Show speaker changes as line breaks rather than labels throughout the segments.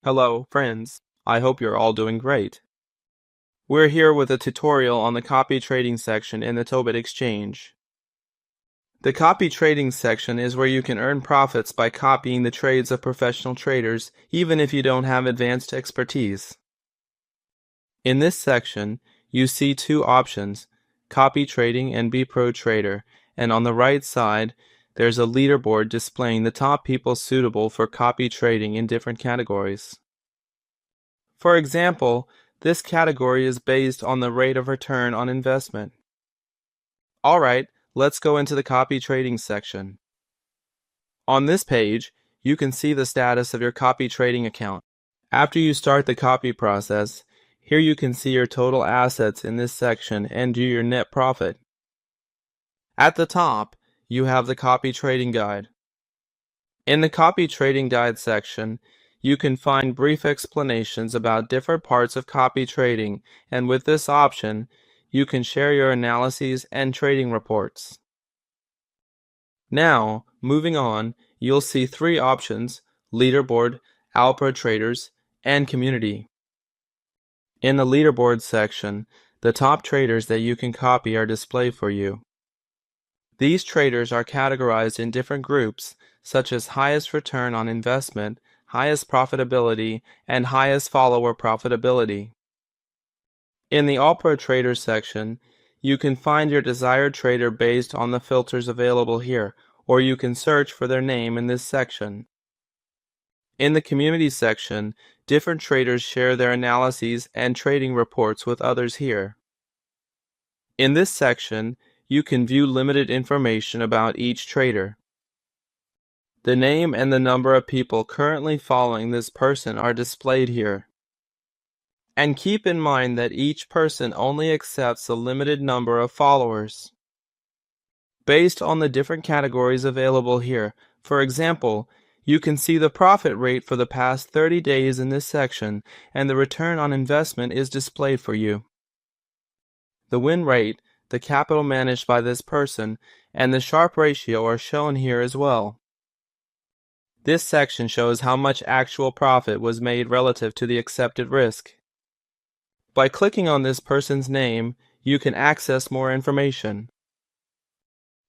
Hello, friends. I hope you're all doing great. We're here with a tutorial on the copy trading section in the Toobit Exchange. The copy trading section is where you can earn profits by copying the trades of professional traders, even if you don't have advanced expertise. In this section, you see two options, copy trading and be pro trader, and on the right side, there's a leaderboard displaying the top people suitable for copy trading in different categories. For example, this category is based on the rate of return on investment. Alright, let's go into the copy trading section. On this page, you can see the status of your copy trading account. After you start the copy process, here you can see your total assets in this section and do your net profit. At the top, you have the copy trading guide. In the copy trading guide section, you can find brief explanations about different parts of copy trading, and with this option, you can share your analyses and trading reports. Now, moving on, you'll see three options, Leaderboard, Pro Traders, and Community. In the Leaderboard section, the top traders that you can copy are displayed for you. These traders are categorized in different groups, such as highest return on investment, highest profitability, and highest follower profitability. In the All Pro Traders section, you can find your desired trader based on the filters available here, or you can search for their name in this section. In the Community section, different traders share their analyses and trading reports with others here. In this section, you can view limited information about each trader. The name and the number of people currently following this person are displayed here. And keep in mind that each person only accepts a limited number of followers. Based on the different categories available here, for example, you can see the profit rate for the past 30 days in this section, and the return on investment is displayed for you. The win rate, the capital managed by this person, and the Sharpe ratio are shown here as well. This section shows how much actual profit was made relative to the accepted risk. By clicking on this person's name, you can access more information.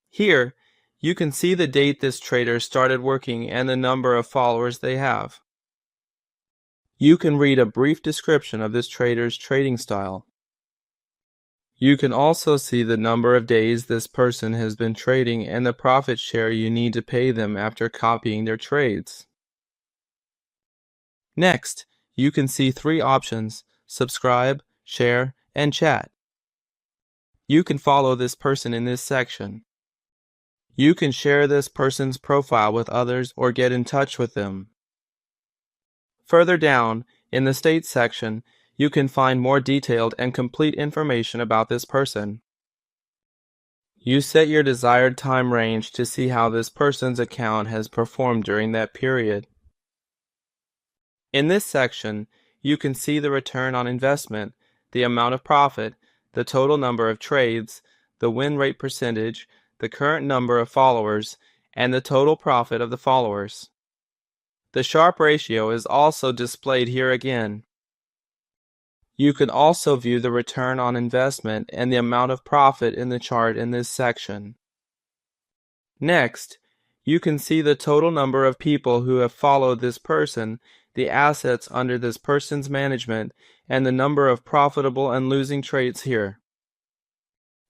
Here, you can see the date this trader started working and the number of followers they have. You can read a brief description of this trader's trading style. You can also see the number of days this person has been trading and the profit share you need to pay them after copying their trades. Next, you can see three options, subscribe, share, and chat. You can follow this person in this section. You can share this person's profile with others or get in touch with them. Further down, in the State section, you can find more detailed and complete information about this person. You set your desired time range to see how this person's account has performed during that period. In this section, you can see the return on investment, the amount of profit, the total number of trades, the win rate percentage, the current number of followers, and the total profit of the followers. The Sharpe ratio is also displayed here again. You can also view the return on investment and the amount of profit in the chart in this section. Next, you can see the total number of people who have followed this person, the assets under this person's management, and the number of profitable and losing trades here.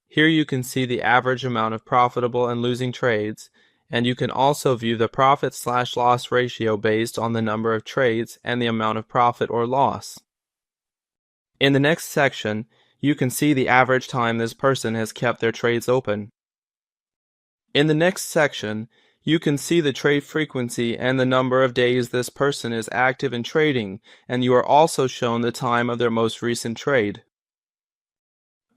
Here you can see the average amount of profitable and losing trades, and you can also view the profit/loss ratio based on the number of trades and the amount of profit or loss. In the next section, you can see the average time this person has kept their trades open. In the next section, you can see the trade frequency and the number of days this person is active in trading, and you are also shown the time of their most recent trade.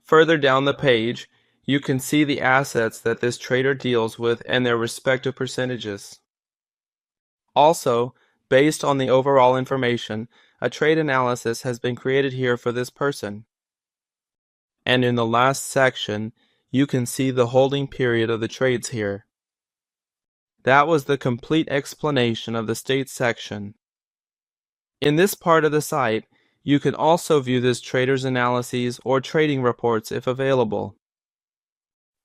Further down the page, you can see the assets that this trader deals with and their respective percentages. Also, based on the overall information, a trade analysis has been created here for this person. And in the last section, you can see the holding period of the trades here. That was the complete explanation of the State section. In this part of the site, you can also view this trader's analyses or trading reports if available.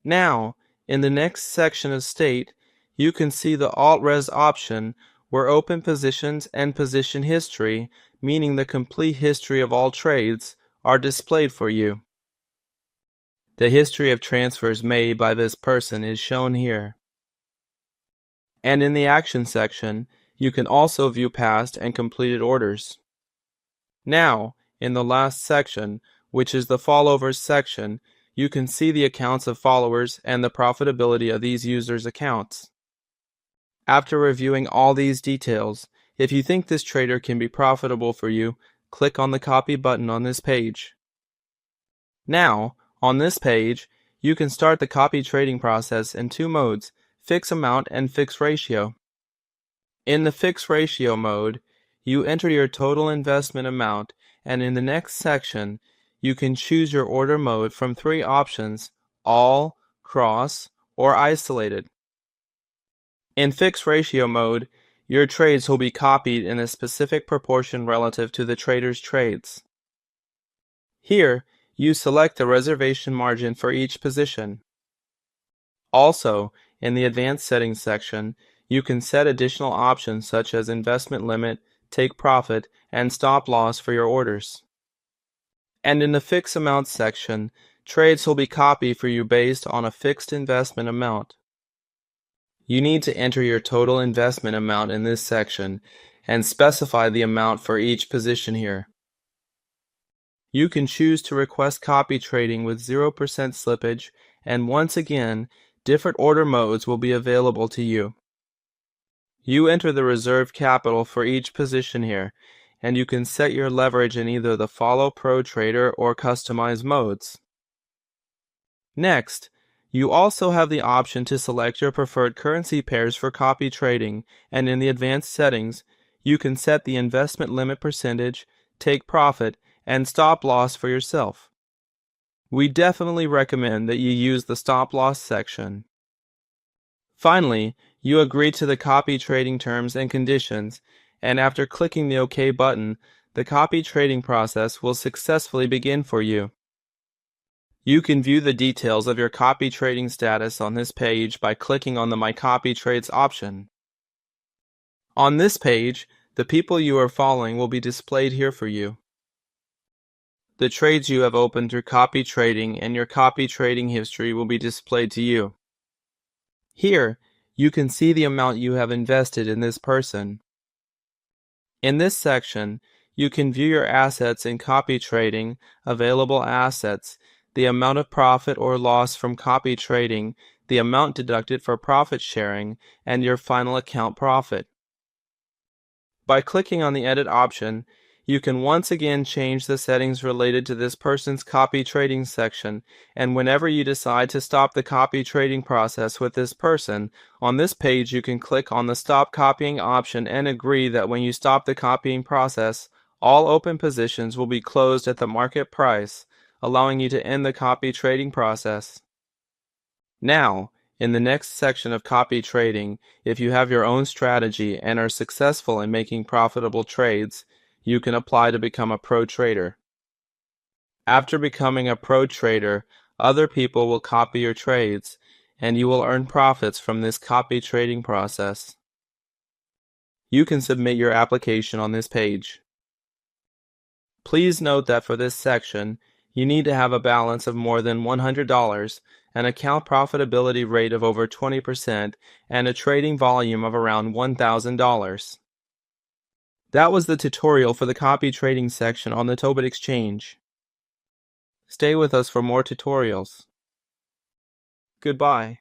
Now, in the next section of State, you can see the Alt-Res option where open positions and position history, meaning the complete history of all trades, are displayed for you. The history of transfers made by this person is shown here. And in the Action section, you can also view past and completed orders. Now, in the last section, which is the Follovers section, you can see the accounts of followers and the profitability of these users' accounts. After reviewing all these details, if you think this trader can be profitable for you, click on the Copy button on this page. Now, on this page, you can start the copy trading process in two modes, fixed amount and fixed ratio. In the fixed ratio mode, you enter your total investment amount, and in the next section, you can choose your order mode from three options: all, cross, or isolated. In fixed ratio mode, your trades will be copied in a specific proportion relative to the trader's trades. Here, you select the reservation margin for each position. Also, in the Advanced Settings section, you can set additional options such as investment limit, take profit, and stop loss for your orders. And in the Fixed Amount section, trades will be copied for you based on a fixed investment amount. You need to enter your total investment amount in this section and specify the amount for each position here. You can choose to request copy trading with 0% slippage, and once again, different order modes will be available to you. You enter the reserved capital for each position here, and you can set your leverage in either the Follow Pro Trader or Customize modes. Next, you also have the option to select your preferred currency pairs for copy trading, and in the Advanced Settings, you can set the investment limit percentage, take profit, and stop loss for yourself. We definitely recommend that you use the stop loss section. Finally, you agree to the copy trading terms and conditions, and after clicking the OK button, the copy trading process will successfully begin for you. You can view the details of your copy trading status on this page by clicking on the My Copy Trades option. On this page, the people you are following will be displayed here for you. The trades you have opened through copy trading and your copy trading history will be displayed to you. Here, you can see the amount you have invested in this person. In this section, you can view your assets in copy trading, available assets, the amount of profit or loss from copy trading, the amount deducted for profit sharing, and your final account profit. By clicking on the Edit option, you can once again change the settings related to this person's copy trading section, and whenever you decide to stop the copy trading process with this person, on this page you can click on the Stop Copying option and agree that when you stop the copying process, all open positions will be closed at the market price, allowing you to end the copy trading process. Now, in the next section of copy trading, if you have your own strategy and are successful in making profitable trades, you can apply to become a pro trader. After becoming a pro trader, other people will copy your trades, and you will earn profits from this copy trading process. You can submit your application on this page. Please note that for this section, you need to have a balance of more than $100, an account profitability rate of over 20%, and a trading volume of around $1,000. That was the tutorial for the copy trading section on the Toobit Exchange. Stay with us for more tutorials. Goodbye.